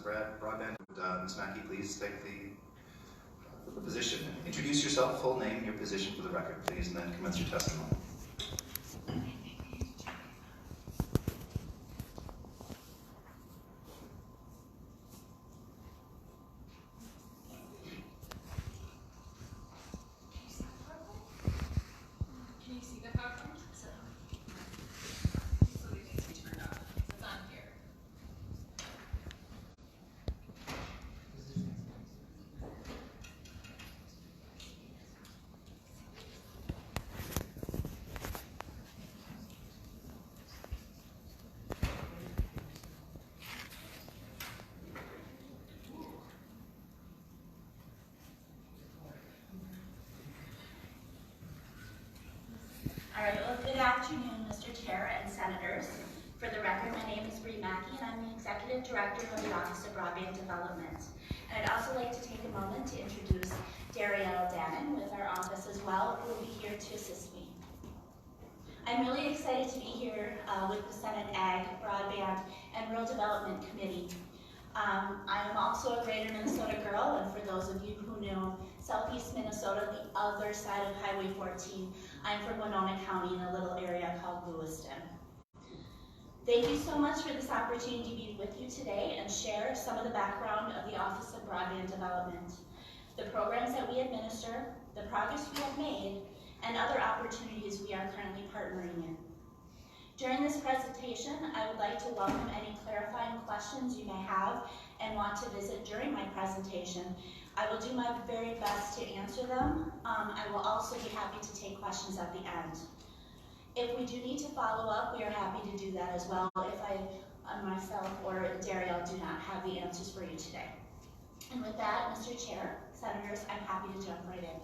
Broadband. Ms. Mackey, please take the position. Introduce yourself, full name, your position for the record, please, and then commence your testimony. All right, well, good afternoon, Mr. Chair and Senators. For the record, my name is Bree Mackey, and I'm the Executive Director of the Office of Broadband Development. And I'd also like to take a moment to introduce Darielle Dannon with our office as well, who will be here to assist me. I'm really excited to be here with the Senate Ag, Broadband, and Rural Development Committee. I am also a Greater Minnesota girl, and for those of you who know Southeast Minnesota, the other side of Highway 14, I'm from Winona County in a little area called Lewiston. Thank you so much for this opportunity to be with you today and share some of the background of the Office of Broadband Development, the programs that we administer, the progress we have made, and other opportunities we are currently partnering in. During this presentation, I would like to welcome any clarifying questions you may have and want to visit during my presentation. I will do my very best to answer them. I will also be happy to take questions at the end. If we do need to follow up, we are happy to do that as well if myself or Darielle do not have the answers for you today. And with that, Mr. Chair, Senators, I'm happy to jump right in.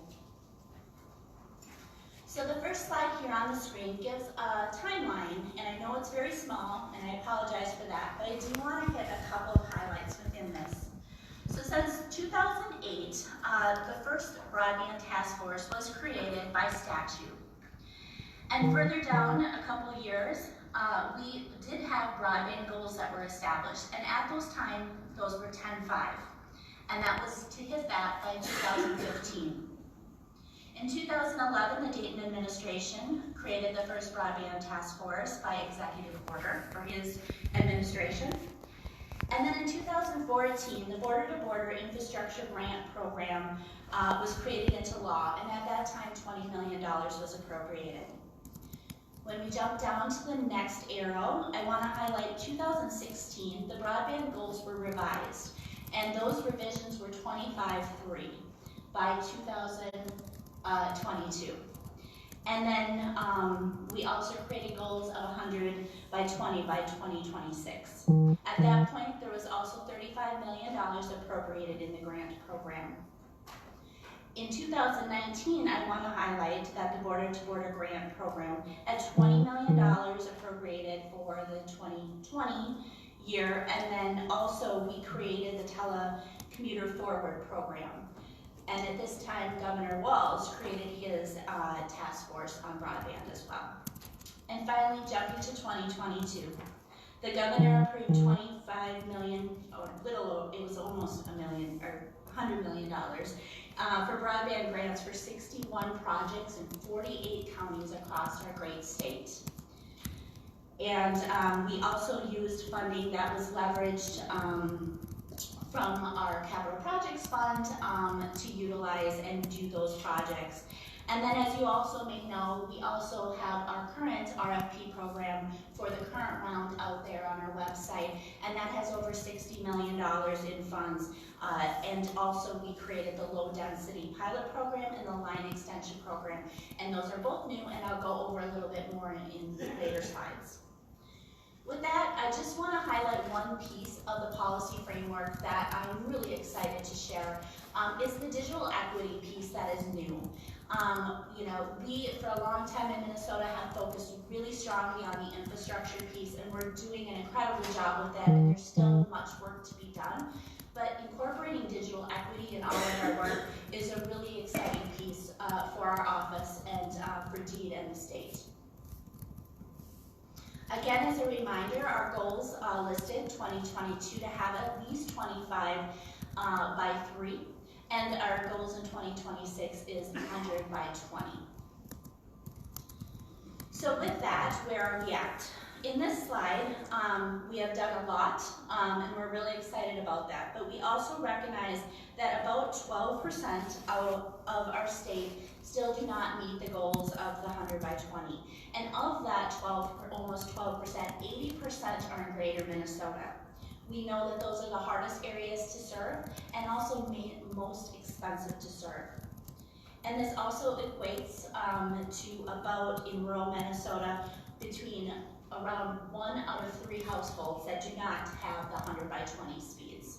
So the first slide here on the screen gives a timeline, and I know it's very small, and I apologize for that, but I do want to hit a couple of highlights within this. So since 2008, the first Broadband Task Force was created by statute. And further down a couple of years, we did have broadband goals that were established, and at those times, those were 10-5, and that was to hit that by 2015. In 2011, the Dayton administration created the first Broadband Task Force by executive order for his administration. And then in 2014, the Border-to-Border Infrastructure Grant Program was created into law, and at that time, $20 million was appropriated. When we jump down to the next arrow, I want to highlight 2016, the broadband goals were revised, and those revisions were 25-3 by 2022. And then we also created goals of 100 by 20 by 2026. At that point, there was also $35 million appropriated in the grant program. In 2019, I want to highlight that the Border-to-Border Grant Program had $20 million appropriated for the 2020 year, and then also we created the Telecommuter Forward Program. And at this time, Governor Walz created his task force on broadband as well. And finally, jumping to 2022, the governor approved $25 million, or little, it was almost $100 million for broadband grants for 61 projects in 48 counties across our great state. And we also used funding that was leveraged from our Capital Projects Fund to utilize and do those projects. And then, as you also may know, we also have our current RFP program for the current round out there on our website, and that has over $60 million in funds. And also we created the low density pilot program and the line extension program, and those are both new, and I'll go over a little bit more in later slides. With that, I just want to highlight one piece of the policy framework that I'm really excited to share, is the digital equity piece that is new. You know, we, for a long time in Minnesota, have focused really strongly on the infrastructure piece, and we're doing an incredible job with that, and there's still much work to be done. But incorporating digital equity in all of our work is a really exciting piece for our office and for DEED and the state. Again, as a reminder, our goals listed 2022 to have at least 25% 25 by 3, and our goals in 2026 is 100 by 20. So with that, where are we at? In this slide, we have done a lot, and we're really excited about that, but we also recognize that about 12% of our state still do not meet the goals of the 100 by 20. And of that almost 12%, 80% are in greater Minnesota. We know that those are the hardest areas to serve and also most expensive to serve. And this also equates to about, in rural Minnesota, between around 1 out of 3 households that do not have the 100 by 20 speeds.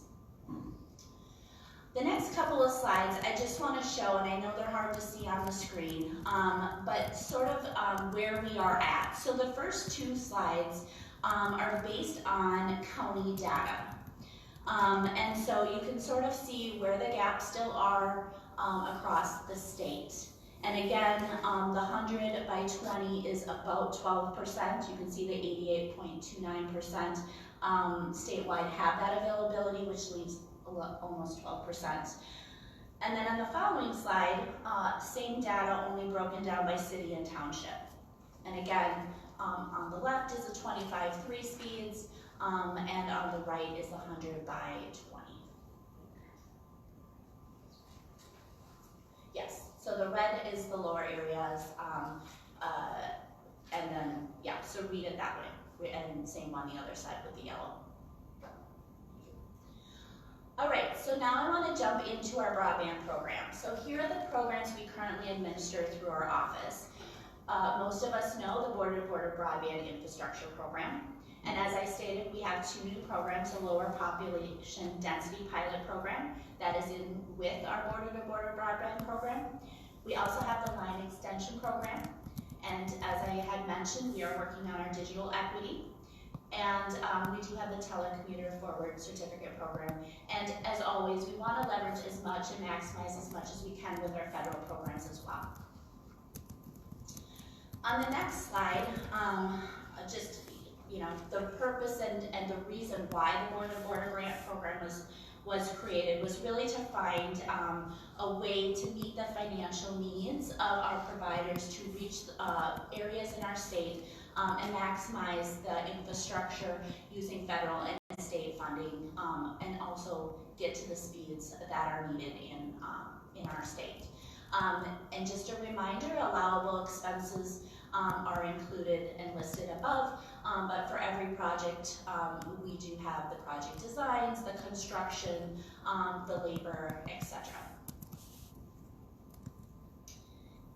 The next couple of slides I just want to show, and I know they're hard to see on the screen, but sort of where we are at. So the first 2 slides are based on county data. And so you can sort of see where the gaps still are across the state. And again, the 100 by 20 is about 12%. You can see the 88.29% statewide have that availability, which leaves almost 12%. And then on the following slide, same data, only broken down by city and township. And again, on the left is the 25/3 speeds, and on the right is the 100 by 20. Yes, so the red is the lower areas, and then, yeah, so read it that way. And same on the other side with the yellow. All right, so now I want to jump into our broadband program. So here are the programs we currently administer through our office. Most of us know the border-to-border broadband infrastructure program. And as I stated, we have 2 new programs, a lower population density pilot program that is in with our border-to-border broadband program. We also have the line extension program. And as I had mentioned, we are working on our digital equity. And we do have the telecommuter forward certificate program. And as always, we want to leverage as much and maximize as much as we can with our federal programs as well. On the next slide, just the purpose and the reason why the border-to-border grant program was created was really to find a way to meet the financial needs of our providers to reach areas in our state and maximize the infrastructure using federal and state funding, and also get to the speeds that are needed in our state. And just a reminder, allowable expenses are included and listed above, but for every project, we do have the project designs, the construction, the labor, etc.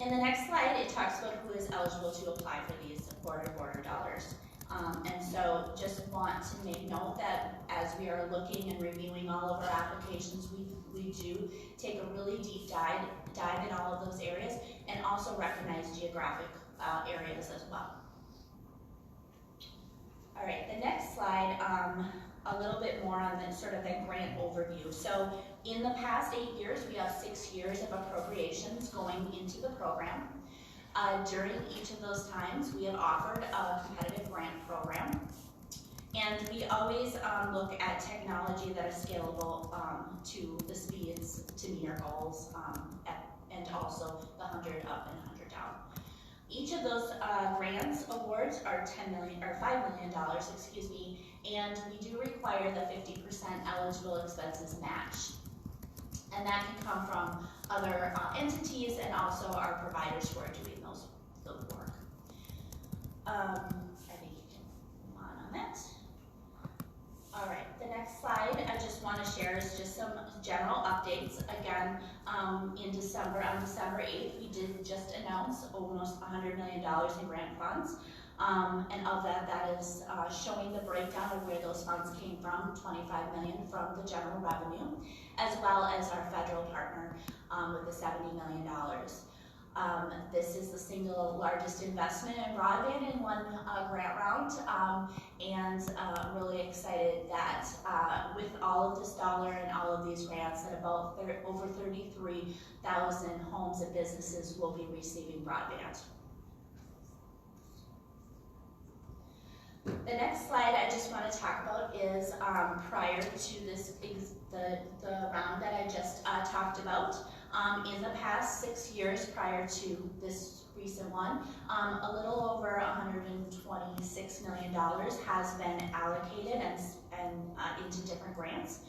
In the next slide, it talks about who is eligible to apply for these border-to-border dollars. And so just want to make note that as we are looking and reviewing all of our applications, we do take a really deep dive in all of those areas and also recognize geographic areas as well. All right, the next slide, a little bit more on the sort of the grant overview. So in the past 8 years, we have 6 years of appropriations going into the program. During each of those times, we have offered a competitive grant program. And we always look at technology that is scalable to the speeds to meet our goals, and also the 100 up and 100 down. Each of those grants awards are $5 million, excuse me, and we do require the 50% eligible expenses match. And that can come from other entities and also our providers who are doing the work. I think you can move on that. All right, the next slide I just want to share is just some general updates. Again, on December 8th, we did just announce almost $100 million in grant funds. And of that is showing the breakdown of where those funds came from, $25 million from the general revenue, as well as our federal partner with the $70 million. This is the single largest investment in broadband in one grant round, and really excited that with all of this dollar and all of these grants, that about over 33,000 homes and businesses will be receiving broadband. The next slide I just want to talk about is prior to the the round that I just talked about. In the past 6 years prior to this recent one, a little over $126 million has been allocated and into different grants.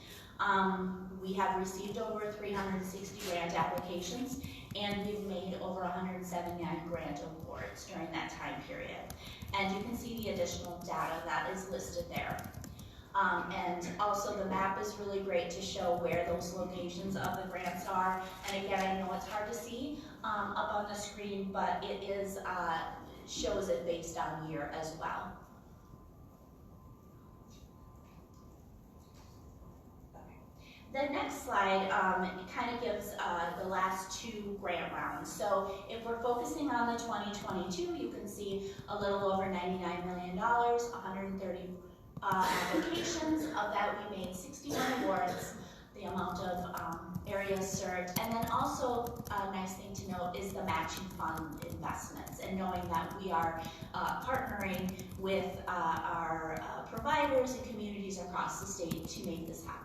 We have received over 360 grant applications, and we've made over 179 grant awards during that time period. And you can see the additional data that is listed there. And also the map is really great to show where those locations of the grants are. And again, I know it's hard to see up on the screen, but it is shows it based on year as well. The next slide kind of gives the last 2 grant rounds. So if we're focusing on the 2022, you can see a little over $99 million, 130 applications. Of that, we made 61 awards, the amount of areas served. And then also a nice thing to note is the matching fund investments, and knowing that we are partnering with our providers and communities across the state to make this happen.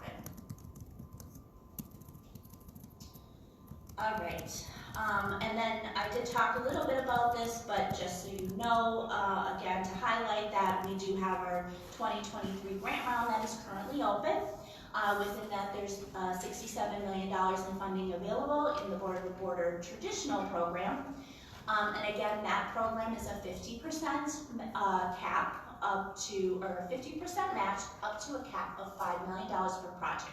All right, and then I did talk a little bit about this, but just so you know, again, to highlight that we do have our 2023 grant round that is currently open. Within that, there's $67 million in funding available in the Border to Border traditional program. And again, that program is a 50% cap up to, or 50% match up to a cap of $5 million per project.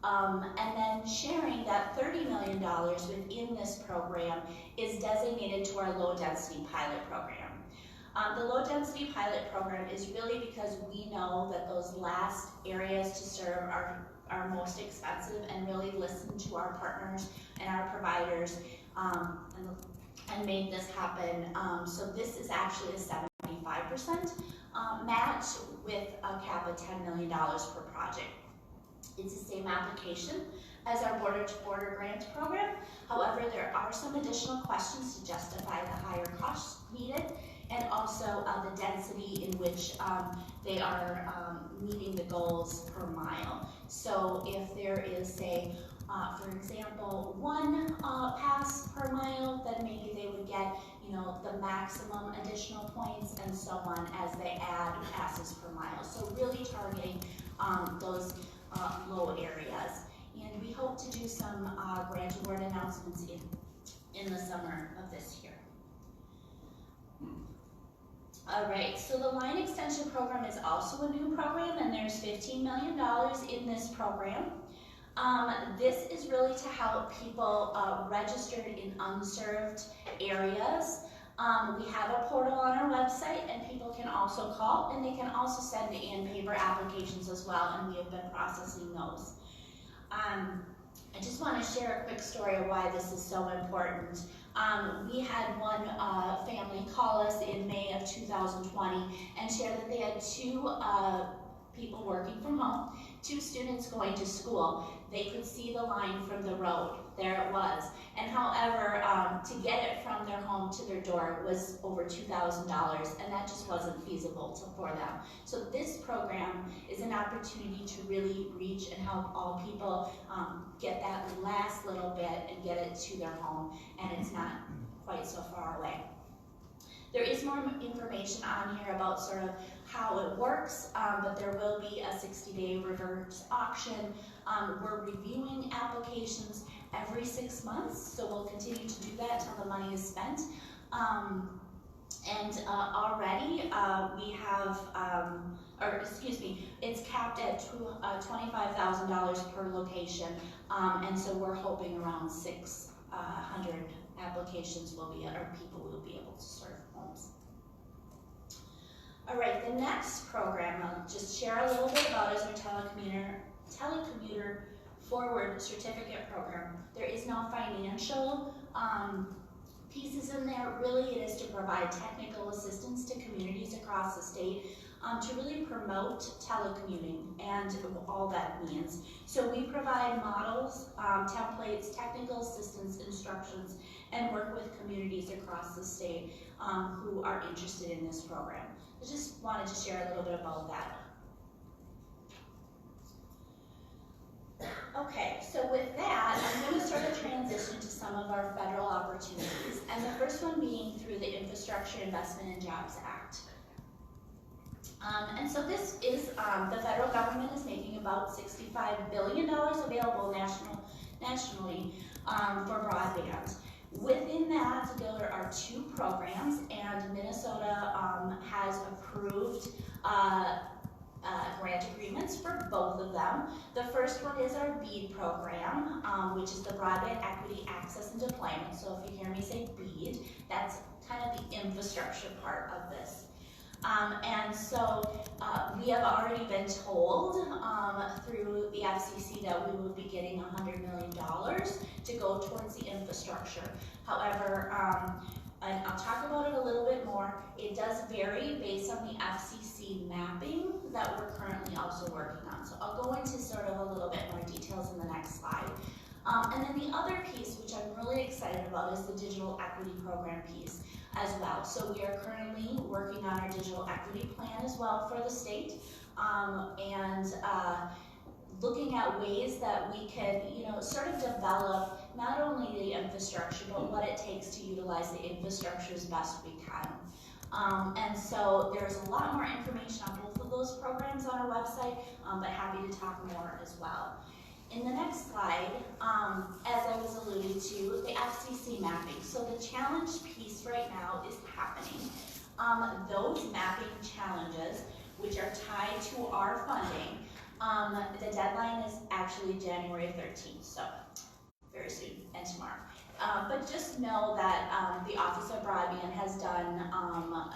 And then sharing that $30 million within this program is designated to our low density pilot program. The low density pilot program is really because we know that those last areas to serve are most expensive, and really listen to our partners and our providers and make this happen. So this is actually a 75% match with a cap of $10 million per project. It's the same application as our Border to Border grant program. However, there are some additional questions to justify the higher costs needed, and also the density in which they are meeting the goals per mile. So if there is, say, for example, 1 pass per mile, then maybe they would get, the maximum additional points, and so on as they add passes per mile. So really targeting those low areas. And we hope to do some grant award announcements in the summer of this year. All right, so the line extension program is also a new program, and there's $15 million in this program. This is really to help people registered in unserved areas. We have a portal on our website, and people can also call, and they can also send in paper applications as well, and we have been processing those. I just want to share a quick story of why this is so important. We had one family call us in May of 2020 and share that they had 2 people working from home, 2 students going to school. They could see the line from the road. There it was. And however, to get it from their home to their door was over $2,000, and that just wasn't feasible for them. So this program is an opportunity to really reach and help all people get that last little bit and get it to their home, and it's not quite so far away. There is more information on here about sort of how it works, but there will be a 60-day reverse auction. We're reviewing applications every 6 months, so we'll continue to do that until the money is spent. Already we have, it's capped at $25,000 per location, and so we're hoping around 600 applications will be, or people will be able to serve homes. All right, the next program I'll just share a little bit about is our telecommuter forward certificate program. There is no financial pieces in there. Really, it is to provide technical assistance to communities across the state to really promote telecommuting and all that means. So we provide models, templates, technical assistance, instructions, and work with communities across the state who are interested in this program. I just wanted to share a little bit about that. Infrastructure Investment and Jobs Act. And so this is, the federal government is making about $65 billion available nationally for broadband. Within that, there are 2 programs, and Minnesota has approved grant agreements for both of them. The first one is our BEAD program, which is the Broadband Equity Access and Deployment. So if you hear me say BEAD, that's kind of the infrastructure part of this. And so we have already been told through the FCC that we will be getting $100 million to go towards the infrastructure. However, and I'll talk about it a little bit more, it does vary based on the FCC mapping that we're currently also working on. So I'll go into sort of a little bit more details in the next slide. And then the other piece, which I'm really excited about, is the digital equity program piece as well. So we are currently working on our digital equity plan as well for the state, and looking at ways that we can, sort of develop not only the infrastructure, but what it takes to utilize the infrastructure as best we can. And so there's a lot more information on both of those programs on our website, but happy to talk more as well. In the next slide, as I was alluding to, the FCC mapping. So the challenge piece right now is happening. Those mapping challenges, which are tied to our funding, the deadline is actually January 13th, so very soon, and tomorrow. But just know that the Office of Broadband has done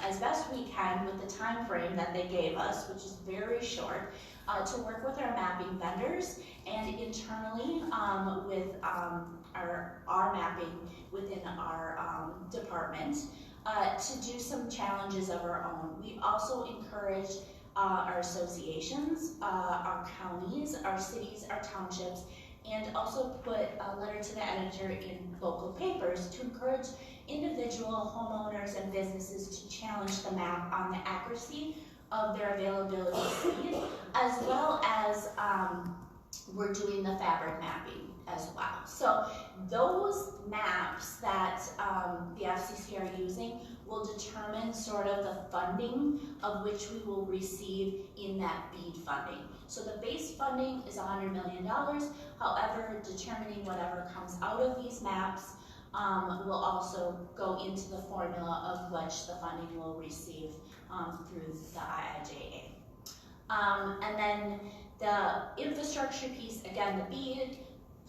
as best we can with the time frame that they gave us, which is very short, to work with our mapping vendors and internally with our mapping within our department to do some challenges of our own. We also encourage our associations, our counties, our cities, our townships, and also put a letter to the editor in local papers to encourage individual homeowners and businesses to challenge the map on the accuracy of their availability speed, as well as we're doing the fabric mapping as well. So those maps that the FCC are using will determine sort of the funding of which we will receive in that BEAD funding. So the base funding is $100 million. However, determining whatever comes out of these maps will also go into the formula of which the funding will receive through the IIJA. And then the infrastructure piece, again, the BEAD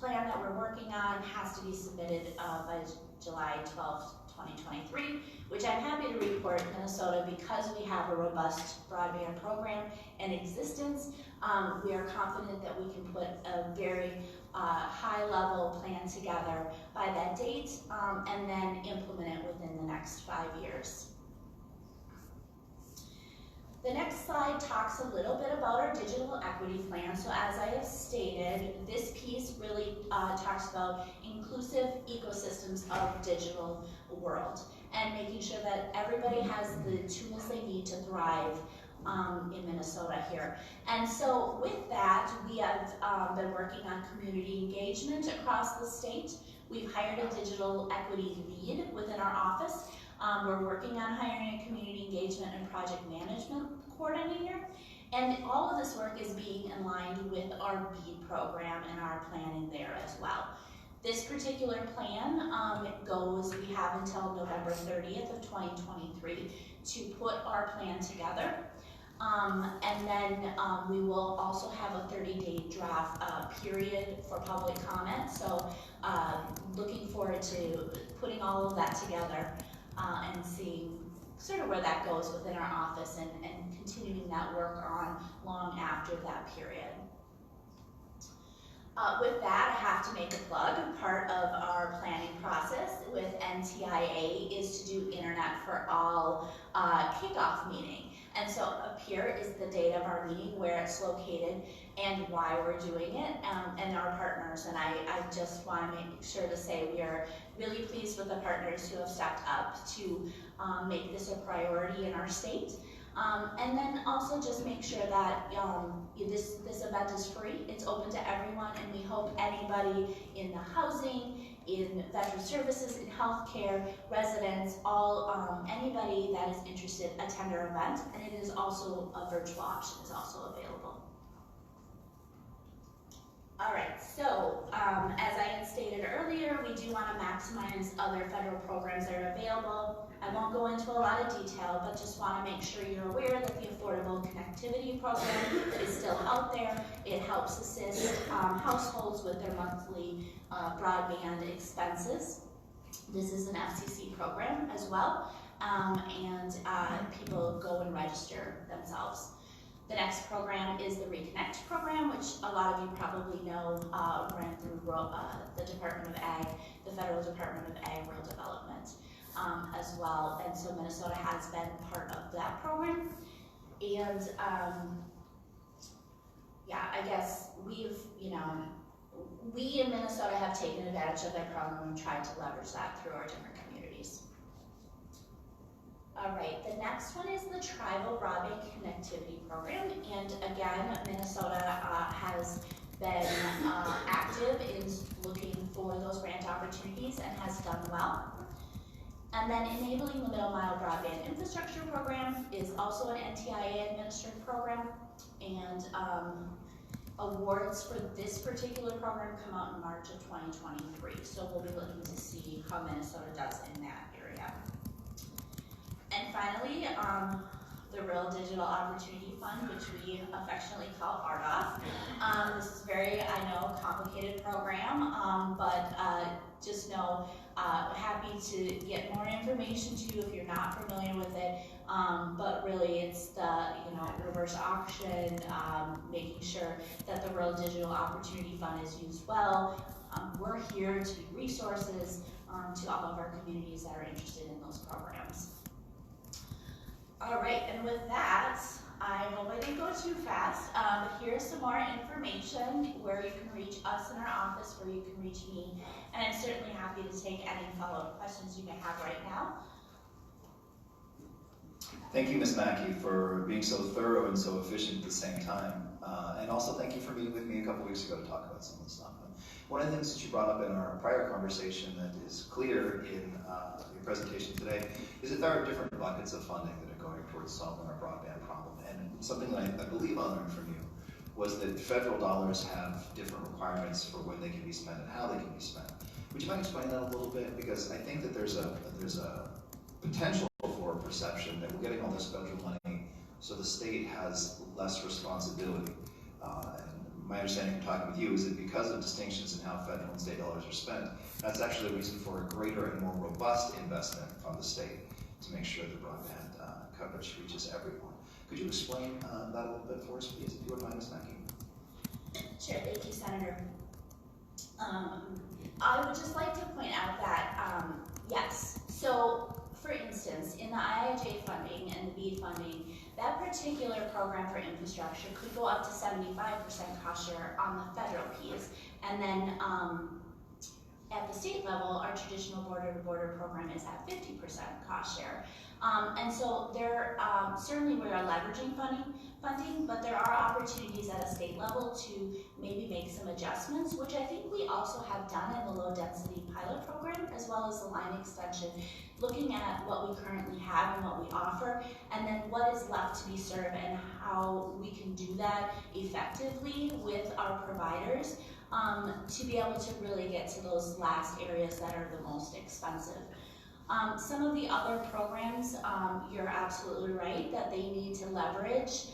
plan that we're working on has to be submitted by July 12th, 2023, which I'm happy to report Minnesota, because we have a robust broadband program in existence, we are confident that we can put a very high-level plan together by that date, and then implement it within the next 5 years. The next slide talks a little bit about our digital equity plan. So as I have stated, this piece really talks about inclusive ecosystems of digital world and making sure that everybody has the tools they need to thrive in Minnesota here. And so with that, we have been working on community engagement across the state. We've hired a digital equity lead within our office. We're working on hiring a community engagement and project management coordinator. And all of this work is being aligned with our BEAD program and our planning there as well. This particular plan we have until November 30th of 2023 to put our plan together. And then we will also have a 30-day draft period for public comment. So looking forward to putting all of that together and seeing sort of where that goes within our office and continuing that work on long after that period. With that, I have to make a plug. Part of our planning process with NTIA is to do Internet for All kickoff meeting. And so up here is the date of our meeting, where it's located, and why we're doing it, and our partners. And I just want to make sure to say we are really pleased with the partners who have stepped up to make this a priority in our state. And then also just make sure that this event is free. It's open to everyone, and we hope anybody in the housing, in veteran services, in healthcare, residents, all anybody that is interested attend our event, and it is also a virtual option is also available. All right, so as I had stated earlier, we do want to maximize other federal programs that are available. I won't go into a lot of detail, but just want to make sure you're aware that the Affordable Connectivity Program is still out there. It helps assist households with their monthly broadband expenses. This is an FCC program as well, and people go and register themselves. The next program is the Reconnect program, which a lot of you probably know ran through the Department of Ag, the Federal Department of Ag Rural Development as well. And so Minnesota has been part of that program. And yeah, I guess we in Minnesota have taken advantage of that program and tried to leverage that through our different communities. All right, the next one is the Tribal Broadband Connectivity Program, and again, Minnesota has been active in looking for those grant opportunities and has done well. And then Enabling the Middle Mile Broadband Infrastructure Program is also an NTIA administered program, and awards for this particular program come out in March of 2023, so we'll be looking to see how Minnesota does in that area. And finally, the Rural Digital Opportunity Fund, which we affectionately call RDOF. This is very, I know, complicated program, but just know, happy to get more information to you if you're not familiar with it. But really, it's the reverse auction, making sure that the Rural Digital Opportunity Fund is used well. We're here to be resources to all of our communities that are interested in those programs. All right, and with that, I hope I didn't go too fast. Here's some more information where you can reach us in our office, where you can reach me, and I'm certainly happy to take any follow-up questions you may have right now. Thank you, Ms. Mackey, for being so thorough and so efficient at the same time. And also thank you for meeting with me a couple weeks ago to talk about some of the stuff. One of the things that you brought up in our prior conversation that is clear in your presentation today is that there are different buckets of funding that are going towards solving our broadband problem. And something that I believe I learned from you was that federal dollars have different requirements for when they can be spent and how they can be spent. Would you mind explaining that a little bit? Because I think that there's a potential for a perception that we're getting all this federal money so the state has less responsibility. And my understanding from talking with you is that because of distinctions in how federal and state dollars are spent, that's actually a reason for a greater and more robust investment from the state to make sure the broadband coverage reaches everyone. Could you explain that a little bit for us, please, if you would mind, Ms. Mackey? Sure, thank you, Senator. I would just like to point out that, yes, so for instance, in the IIJ funding and the BEAD funding, that particular program for infrastructure could go up to 75% cost share on the federal piece. And then at the state level, our traditional border-to-border program is at 50% cost share. And so there, certainly we are leveraging funding, but there are opportunities at a state level to maybe make some adjustments, which I think we also have done in the low density pilot program, as well as the line extension, looking at what we currently have and what we offer, and then what is left to be served and how we can do that effectively with our providers to be able to really get to those last areas that are the most expensive. Some of the other programs, you're absolutely right that they need to leverage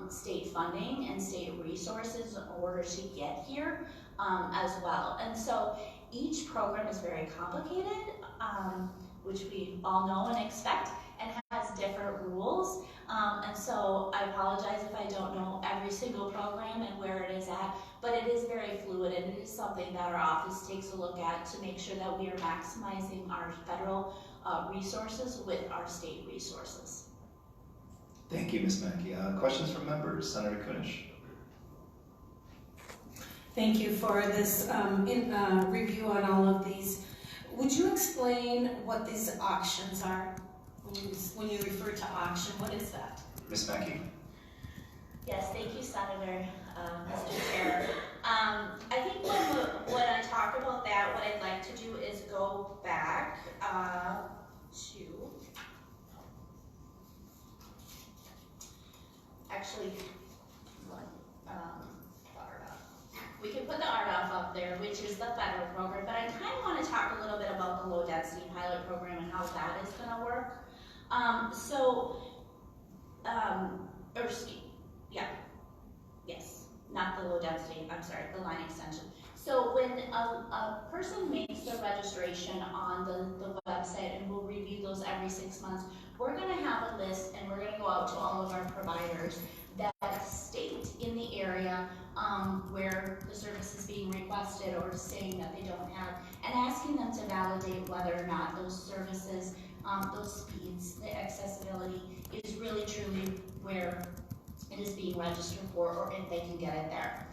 state funding and state resources in order to get here as well. And so each program is very complicated, which we all know and expect, and has different rules. And so I apologize if I don't know every single program and where it is at, but it is very fluid, and it is something that our office takes a look at to make sure that we are maximizing our federal resources with our state resources. Thank you, Ms. Mackey. Questions from members? Senator Kunish. Thank you for this review on all of these. Would you explain what these auctions are? When you refer to auction, what is that? Ms. Mackey. Yes, thank you, Senator, Mr. Chair. I think when I talk about that, what I'd like to actually, we can put the RDOF up there, which is the federal program, but I kind of want to talk a little bit about the low density pilot program and how that is going to work. Not the low density, I'm sorry, the line extension. So when a person makes their registration on the website, and we'll review those every 6 months, we're going to have a list and we're going to go out to all of our providers that state in the area where the service is being requested or saying that they don't have, and asking them to validate whether or not those services, those speeds, the accessibility is really truly where it is being registered for, or if they can get it there.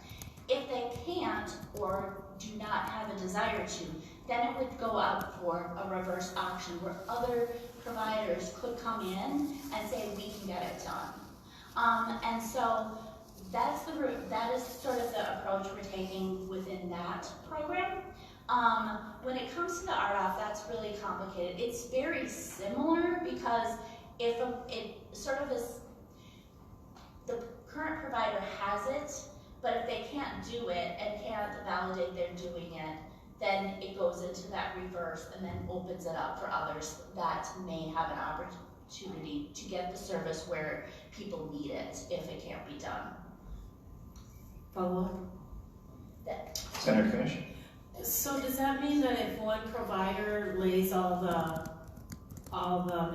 If they can't or do not have a desire to, then it would go out for a reverse auction where other providers could come in and say, we can get it done. And so that is sort of the approach we're taking within that program. When it comes to the RDOF, that's really complicated. It's very similar because if it sort of is, the current provider has it, but if they can't do it and can't validate they're doing it, then it goes into that reverse and then opens it up for others that may have an opportunity to get the service where people need it if it can't be done. Follow That, Senator Finish? So does that mean that if one provider lays all the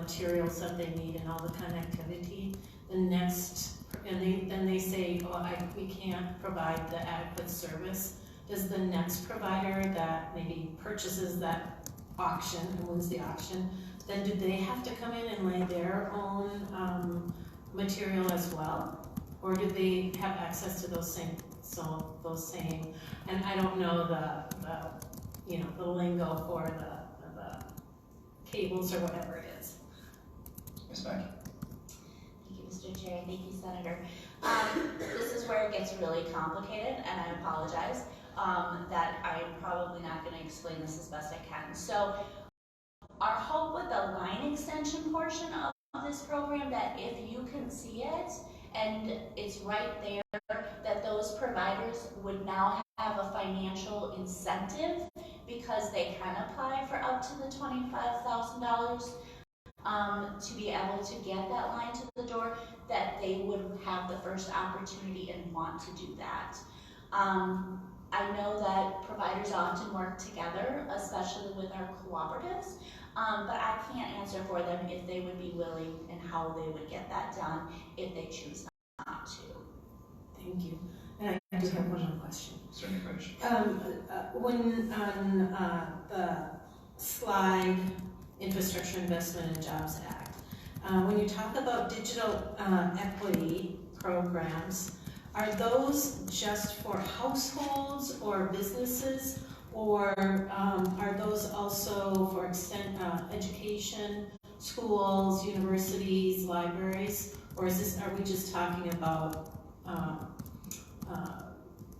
materials that they need and all the connectivity, the next, and then they say, oh, we can't provide the adequate service, does the next provider that maybe purchases that auction and wins the auction, then do they have to come in and lay their own material as well? Or do they have access to those same, and I don't know the lingo for the cables or whatever it is. Ms. Mackey? Thank you, Mr. Chair. Thank you, Senator. This is where it gets really complicated, and I apologize that I'm probably not going to explain this as best I can. So our hope with the line extension portion of this program, that if you can see it and it's right there, that those providers would now have a financial incentive because they can apply for up to the $25,000 to be able to get that line to the door, that they would have the first opportunity and want to do that. I know that providers often work together, especially with our cooperatives, but I can't answer for them if they would be willing and how they would get that done if they choose not to. Thank you. And I do have one more question. Senator Finish? When on the slide, Infrastructure Investment and Jobs Act, when you talk about digital equity programs, are those just for households or businesses, or are those also for education, schools, universities, libraries, or are we just talking about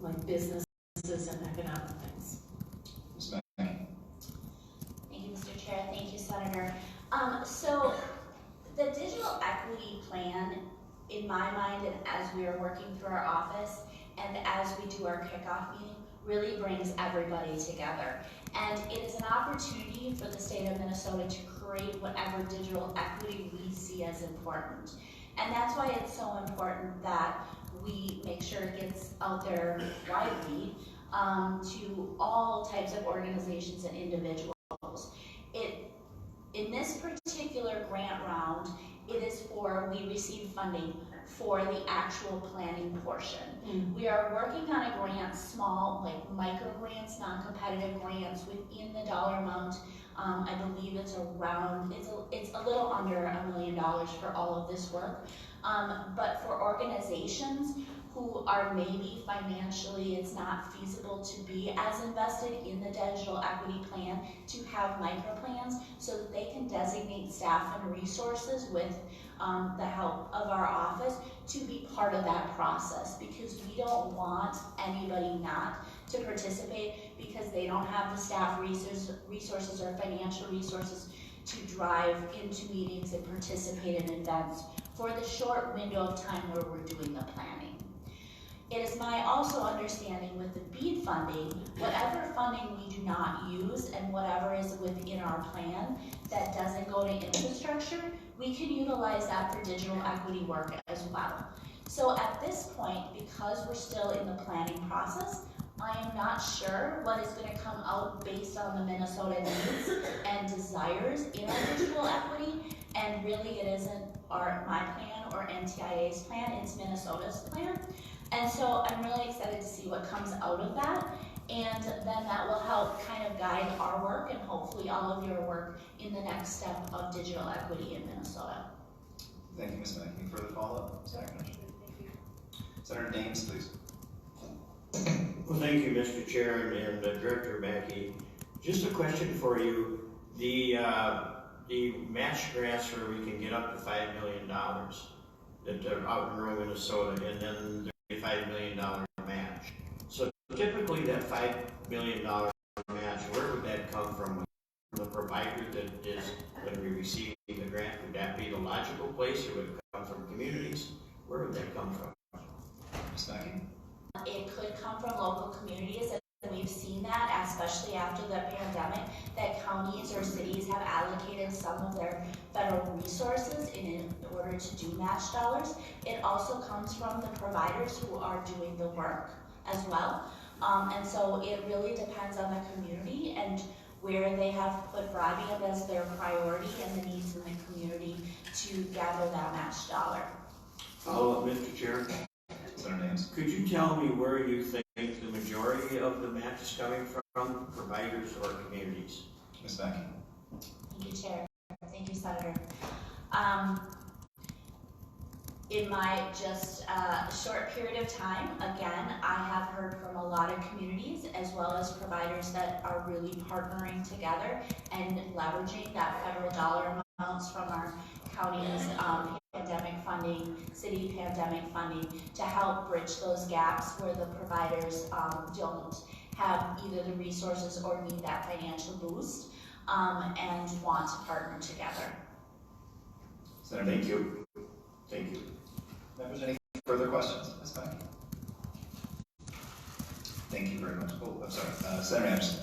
like businesses and economic things? Ms. Mackey? Thank you, Mr. Chair. Thank you, Senator. So the digital equity plan, in my mind, and as we are working through our office and as we do our kickoff meeting, really brings everybody together. And it is an opportunity for the state of Minnesota to create whatever digital equity we see as important. And that's why it's so important that we make sure it gets out there widely to all types of organizations and individuals. In this particular grant round, it is we receive funding for the actual planning portion. We are working on a grant, small, like micro grants, non-competitive grants within the dollar amount. I believe it's around, it's a little under $1 million for all of this work. But for organizations who are maybe financially, it's not feasible to be as invested in the digital equity plan, to have micro plans so that they can designate staff and resources with the help of our office to be part of that process, because we don't want anybody not to participate because they don't have the staff resources or financial resources to drive into meetings and participate in events for the short window of time where we're doing the planning. It is my also understanding with the BEAD funding, whatever funding we do not use and whatever is within our plan that doesn't go to infrastructure, we can utilize that for digital equity work as well. So at this point, because we're still in the planning process, I am not sure what is going to come out based on the Minnesota needs and desires in our digital equity, and really it isn't my plan or NTIA's plan, it's Minnesota's plan. And so I'm really excited to see what comes out of that, and then that will help kind of guide our work and hopefully all of your work in the next step of digital equity in Minnesota. Thank you, Ms. Mackey. Further follow-up? Senator Daines, please. Well, thank you, Mr. Chair and Director Mackey. Just a question for you. The match grants where we can get up to $5 million that are out in rural Minnesota, and then there's a $5 million match. So typically that $5 million match, where would that come from? The provider that is going to be receiving the grant, would that be the logical place, or would it come from communities? Where would that come from? Ms. Mackey? It could come from local communities, and we've seen that, especially after the pandemic, that counties or cities have allocated some of their federal resources in order to do match dollars. It also comes from the providers who are doing the work as well. And so it really depends on the community and where they have put broadband as their priority and the needs in the community to gather that match dollar. Follow up, Mr. Chair. Senator Daines? Could you tell me where you think the majority of the match is coming from, providers or communities? Ms. Mackey? Thank you, Chair. Thank you, Senator. In my just short period of time, again, I have heard from a lot of communities as well as providers that are really partnering together and leveraging that federal dollar amounts from our counties, pandemic funding, city pandemic funding, to help bridge those gaps where the providers don't have either the resources or need that financial boost and want to partner together. Senator Thank Daines? you. Thank you. Members, any further questions? Ms. Mackey? Thank you very much. Oh, I'm sorry. Senator Anderson,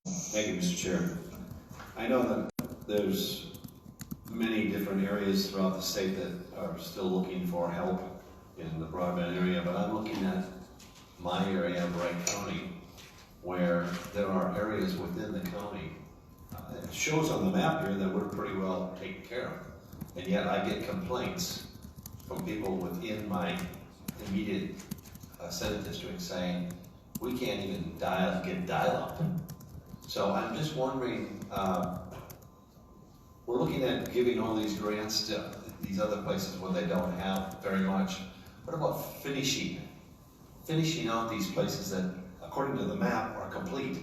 please. Thank you, Mr. Chair. I know that there's many different areas throughout the state that are still looking for help in the broadband area, but I'm looking at my area, Bright County, where there are areas within the county. It shows on the map here that we're pretty well taken care of, and yet I get complaints from people within my immediate Senate district saying, we can't even get dial-up. So I'm just wondering, we're looking at giving all these grants to these other places where they don't have very much. What about finishing out these places that, according to the map, are complete?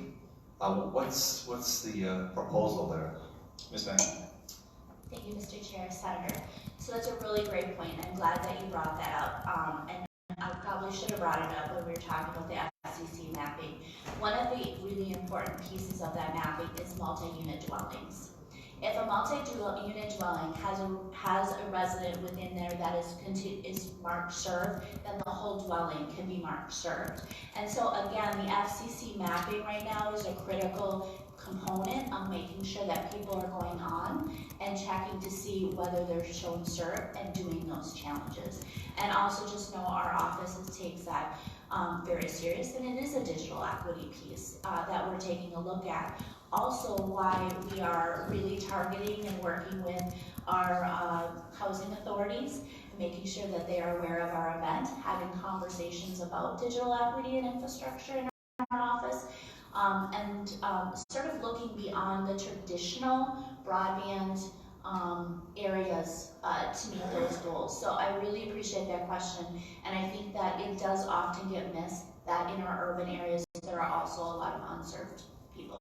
What's the proposal there? Ms. Mackey? Thank you, Mr. Chair, Senator. So that's a really great point. I'm glad that you brought that up. And I probably should have brought it up when we were talking about the FCC mapping. One of the really important pieces of that mapping is multi-unit dwellings. If a multi-unit dwelling has a resident within there that is marked served, then the whole dwelling can be marked served. And so again, the FCC mapping right now is a critical component of making sure that people are going on and checking to see whether they're shown served and doing those challenges. And also just know our office takes that very serious, and it is a digital equity piece that we're taking a look at. Also why we are really targeting and working with our housing authorities, making sure that they are aware of our event, having conversations about digital equity and infrastructure in our office, and sort of looking beyond the traditional broadband areas to meet those goals. So I really appreciate that question, and I think that it does often get missed that in our urban areas there are also a lot of unserved people.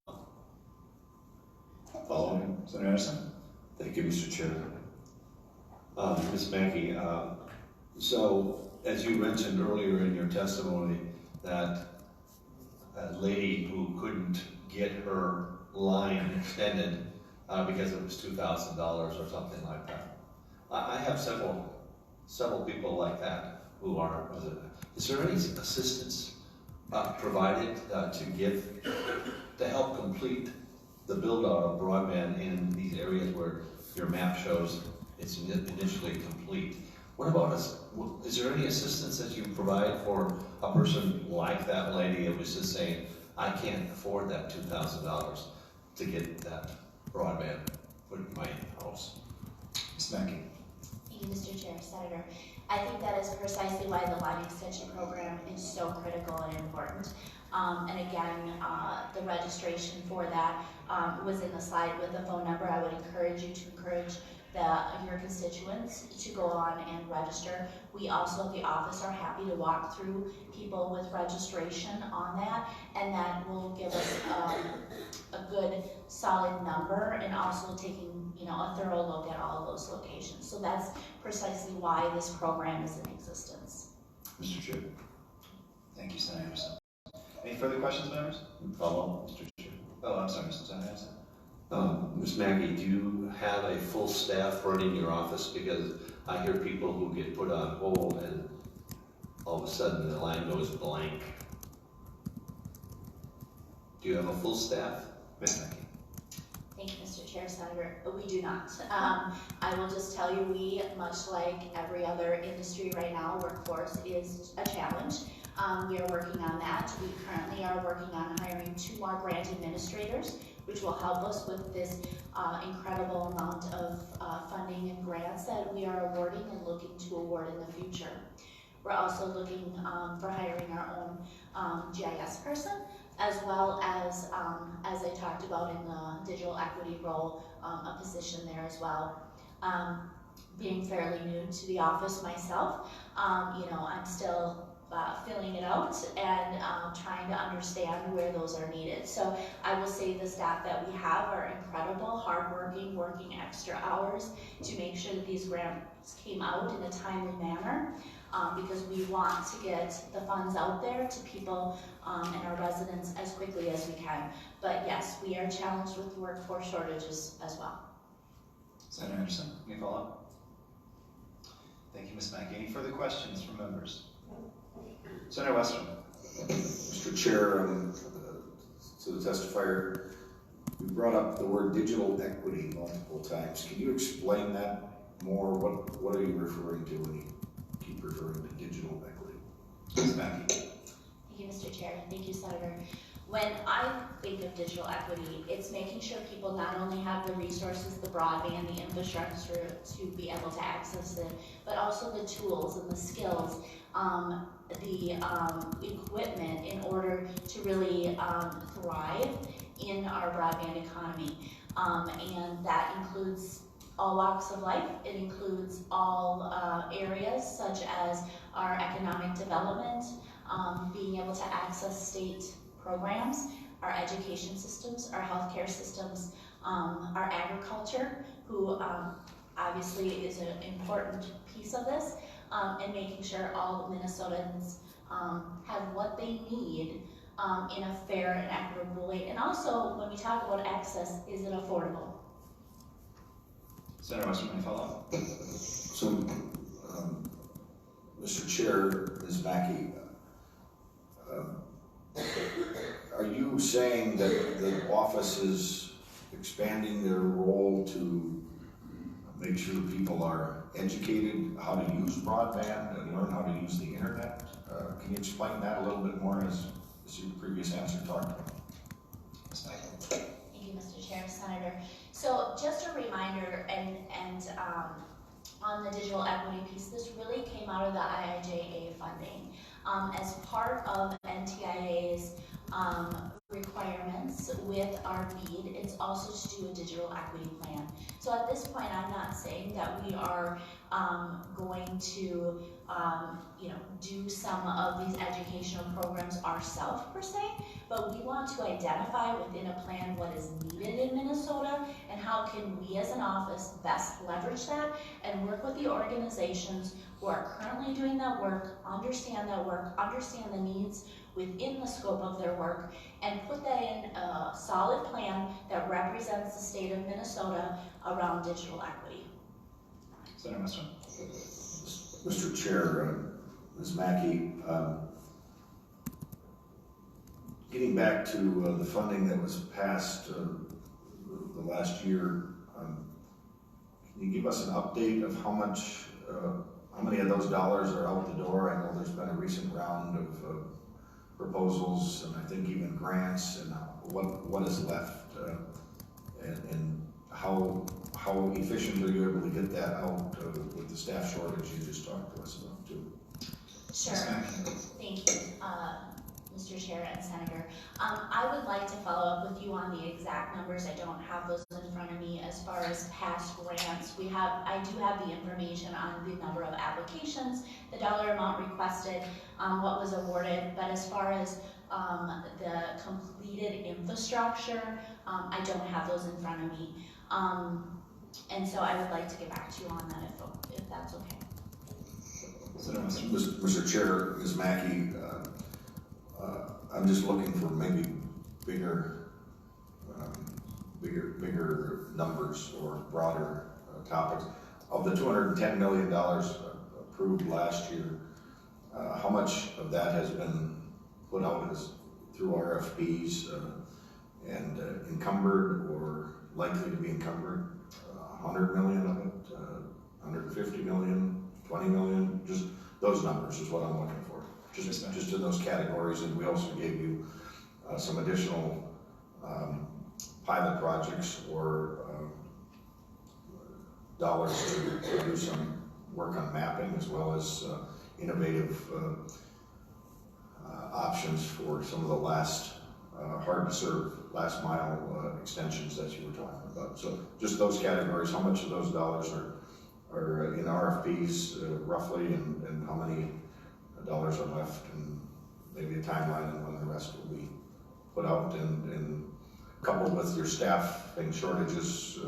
Following, Senator Anderson? Thank you, Mr. Chair. Ms. Mackey, so as you mentioned earlier in your testimony that a lady who couldn't get her line extended because it was $2,000 or something like that. I have several people like that who are, is there any assistance provided to help complete the build out of broadband in these areas where your map shows it's initially complete? What about us? Is there any assistance that you provide for a person like that lady that was just saying, I can't afford that $2,000 to get that broadband put in my house? Ms. Mackey. Thank you, Mr. Chair, Senator. I think that is precisely why the line extension program is so critical and important. And again, the registration for that was in the slide with the phone number. I would encourage you to encourage your constituents to go on and register. We also at the office are happy to walk through people with registration on that, and that will give us a good solid number, and also taking a thorough look at all of those locations. So that's precisely why this program is in existence. Mr. Chair. Thank you, Senator Anderson. Any further questions, members? Follow, Mr. Chair. Oh, I'm sorry, Mr. Senator Anderson. Ms. Mackey, do you have a full staff running your office? Because I hear people who get put on hold and all of a sudden the line goes blank. Do you have a full staff? Ms. Mackey. Thank you, Mr. Chair, Senator. We do not. I will just tell you, we, much like every other industry right now, workforce is a challenge. We are working on that. We currently are working on hiring 2 more grant administrators, which will help us with this incredible amount of funding and grants that we are awarding and looking to award in the future. We're also looking for hiring our own GIS person, as well as I talked about in the digital equity role, a position there as well. Being fairly new to the office myself, I'm still filling it out and trying to understand where those are needed. So I will say the staff that we have are incredible, hardworking, working extra hours to make sure that these grants came out in a timely manner, because we want to get the funds out there to people and our residents as quickly as we can. But yes, we are challenged with workforce shortages as well. Senator Anderson, any follow-up? Thank you, Ms. Mackey. Any further questions from members? Senator Western. Mr. Chair, to the testifier, you brought up the word digital equity multiple times. Can you explain that more? What are you referring to when you keep referring to digital equity? Ms. Mackey. Thank you, Mr. Chair. Thank you, Senator. When I think of digital equity, it's making sure people not only have the resources, the broadband, the infrastructure to be able to access it, but also the tools and the skills, the equipment in order to really thrive in our broadband economy. And that includes all walks of life. It includes all areas such as our economic development, being able to access state programs, our education systems, our healthcare systems, our agriculture, who obviously is an important piece of this, and making sure all Minnesotans have what they need in a fair and equitable way. And also, when we talk about access, is it affordable? Senator Western, any follow-up? So, Mr. Chair, Ms. Mackey, are you saying that the office is expanding their role to make sure people are educated how to use broadband and learn how to use the internet? Can you explain that a little bit more as your previous answer talked about? Ms. Mackey. Thank you, Mr. Chair, Senator. So just a reminder, and on the digital equity piece, this really came out of the IIJA funding. As part of NTIA's requirements with our BEAD, it's also to do a digital equity plan. So at this point, I'm not saying that we are going to do some of these educational programs ourselves per se, but we want to identify within a plan what is needed in Minnesota and how can we as an office best leverage that and work with the organizations who are currently doing that work, understand the needs within the scope of their work, and put that in a solid plan that represents the state of Minnesota around digital equity. Senator Western. Mr. Chair, Ms. Mackey, getting back to the funding that was passed the last year, can you give us an update of how many of those dollars are out the door? I know there's been a recent round of proposals and I think even grants, and what is left, and how efficient are you able to get that out with the staff shortage you just talked to us about too? Sure. Thank you, Mr. Chair and Senator. I would like to follow up with you on the exact numbers. I don't have those in front of me as far as past grants. I do have the information on the number of applications, the dollar amount requested, what was awarded, but as far as the completed infrastructure, I don't have those in front of me. And so I would like to get back to you on that if that's okay. Mr. Chair, Ms. Mackey, I'm just looking for maybe bigger numbers or broader topics. Of the $210 million approved last year, how much of that has been put out as through RFPs and encumbered or likely to be encumbered? 100 million of it, 150 million, 20 million, just those numbers is what I'm looking for. Just in those categories, and we also gave you some additional pilot projects or dollars to do some work on mapping, as well as innovative options for some of the last hard to serve last mile extensions that you were talking about. So just those categories, how much of those dollars are in RFPs roughly, and how many dollars are left, and maybe a timeline on when the rest will be put out, and coupled with your staffing shortages,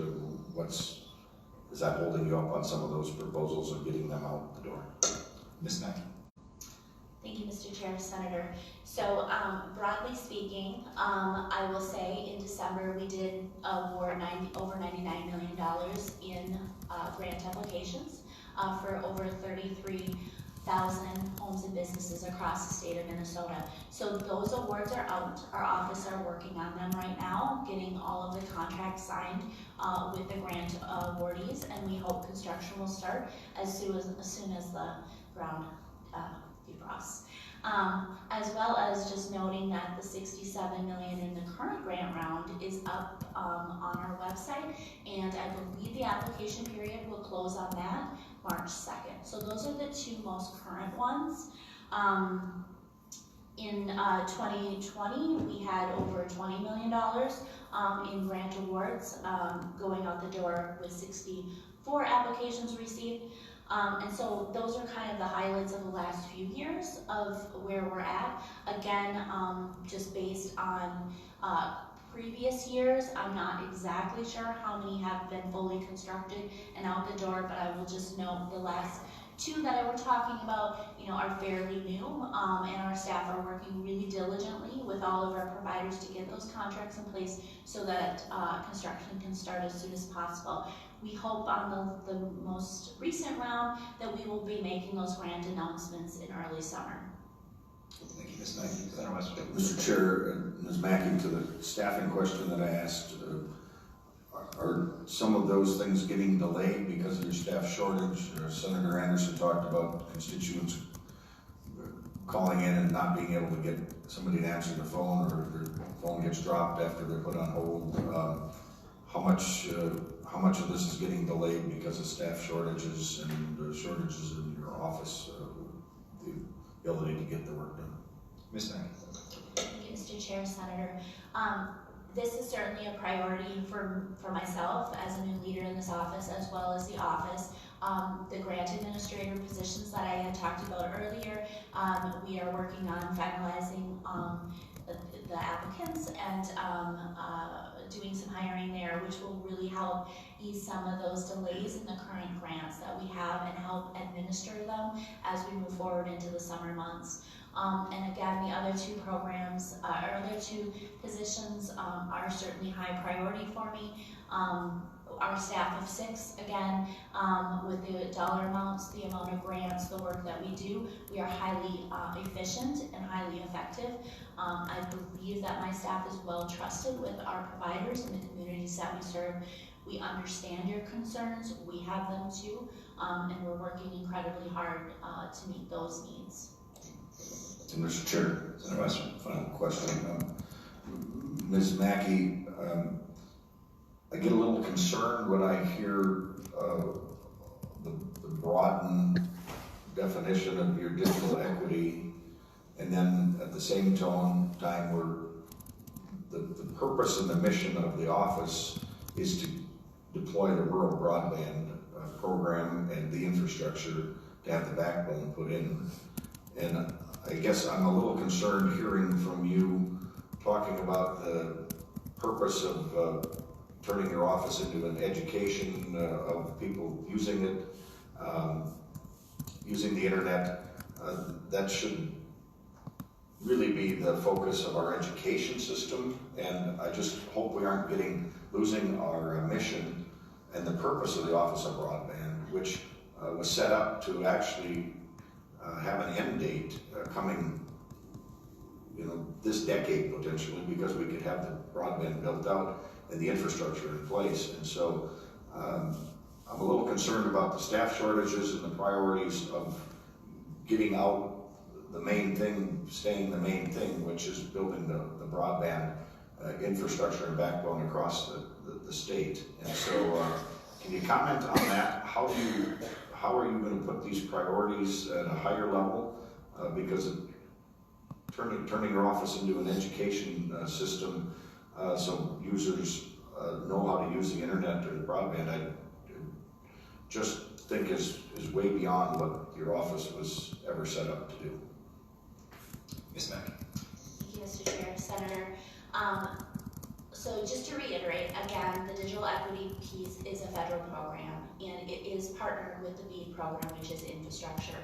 is that holding you up on some of those proposals and getting them out the door? Ms. Mackey. Thank you, Mr. Chair, Senator. So broadly speaking, I will say in December we did award over $99 million in grant applications for over 33,000 homes and businesses across the state of Minnesota. So those awards are out. Our office are working on them right now, getting all of the contracts signed with the grant awardees, and we hope construction will start as soon as the ground defrosts. As well as just noting that the $67 million in the current grant round is up on our website, and I believe the application period will close on that March 2nd. So those are the two most current ones. In 2020, we had over $20 million in grant awards going out the door with 64 applications received. And so those are kind of the highlights of the last few years of where we're at. Again, just based on previous years, I'm not exactly sure how many have been fully constructed and out the door, but I will just note the last two that I were talking about, are fairly new, and our staff are working really diligently with all of our providers to get those contracts in place so that construction can start as soon as possible. We hope on the most recent round that we will be making those grant announcements in early summer. Thank you, Ms. Mackey. Senator Western. Mr. Chair, Ms. Mackey, to the staffing question that I asked, are some of those things getting delayed because of your staff shortage? Senator Anderson talked about constituents calling in and not being able to get somebody to answer the phone, or their phone gets dropped after they're put on hold. How much of this is getting delayed because of staff shortages and shortages in your office, the ability to get the work done? Ms. Mackey. Thank you, Mr. Chair, Senator. This is certainly a priority for myself as a new leader in this office, as well as the office. The grant administrator positions that I had talked about earlier, we are working on finalizing the applicants and doing some hiring there, which will really help ease some of those delays in the current grants that we have and help administer them as we move forward into the summer months. And again, the other two programs, other two positions are certainly high priority for me. our staff of 6, again, with the dollar amounts, the amount of grants, the work that we do, we are highly efficient and highly effective. I believe that my staff is well trusted with our providers and the communities that we serve. We understand your concerns, we have them too, and we're working incredibly hard to meet those needs. And Mr. Chair, final question. Ms. Mackey, I get a little concerned when I hear the broadened definition of your digital equity, and then at the same time where the purpose and the mission of the office is to deploy the rural broadband program and the infrastructure to have the backbone put in. And I guess I'm a little concerned hearing from you talking about the purpose of turning your office into an education of people using it, using the internet. That should really be the focus of our education system, and I just hope we aren't losing our mission and the purpose of the Office of Broadband, which was set up to actually have an end date coming, this decade potentially, because we could have the broadband built out and the infrastructure in place. And so I'm a little concerned about the staff shortages and the priorities of getting out the main thing, staying the main thing, which is building the broadband infrastructure and backbone across the state. And so can you comment on that? How are you going to put these priorities at a higher level? Because turning your office into an education system so users know how to use the internet or the broadband, I just think is way beyond what your office was ever set up to do. Ms. Mackey. Thank you, Mr. Chair, Senator. So just to reiterate, again, the digital equity piece is a federal program, and it is partnered with the BEAD program, which is infrastructure.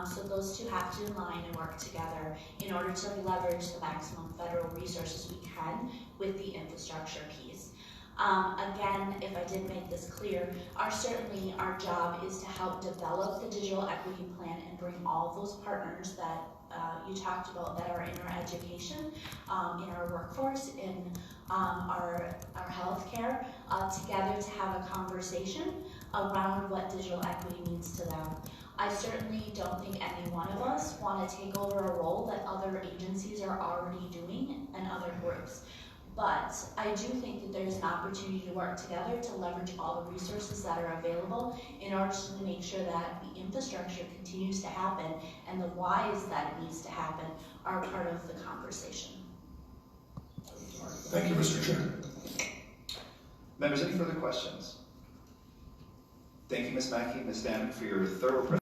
So those two have to align and work together in order to leverage the maximum federal resources we can with the infrastructure piece. Again, if I didn't make this clear, certainly our job is to help develop the digital equity plan and bring all those partners that you talked about that are in our education, in our workforce, in our healthcare, together to have a conversation around what digital equity means to them. I certainly don't think any one of us want to take over a role that other agencies are already doing and other groups. But I do think that there's an opportunity to work together to leverage all the resources that are available in order to make sure that the infrastructure continues to happen and the whys that it needs to happen are part of the conversation. Thank you, Mr. Chair. Members, any further questions? Thank you, Ms. Mackey, Ms. Danik, for your thorough presentation.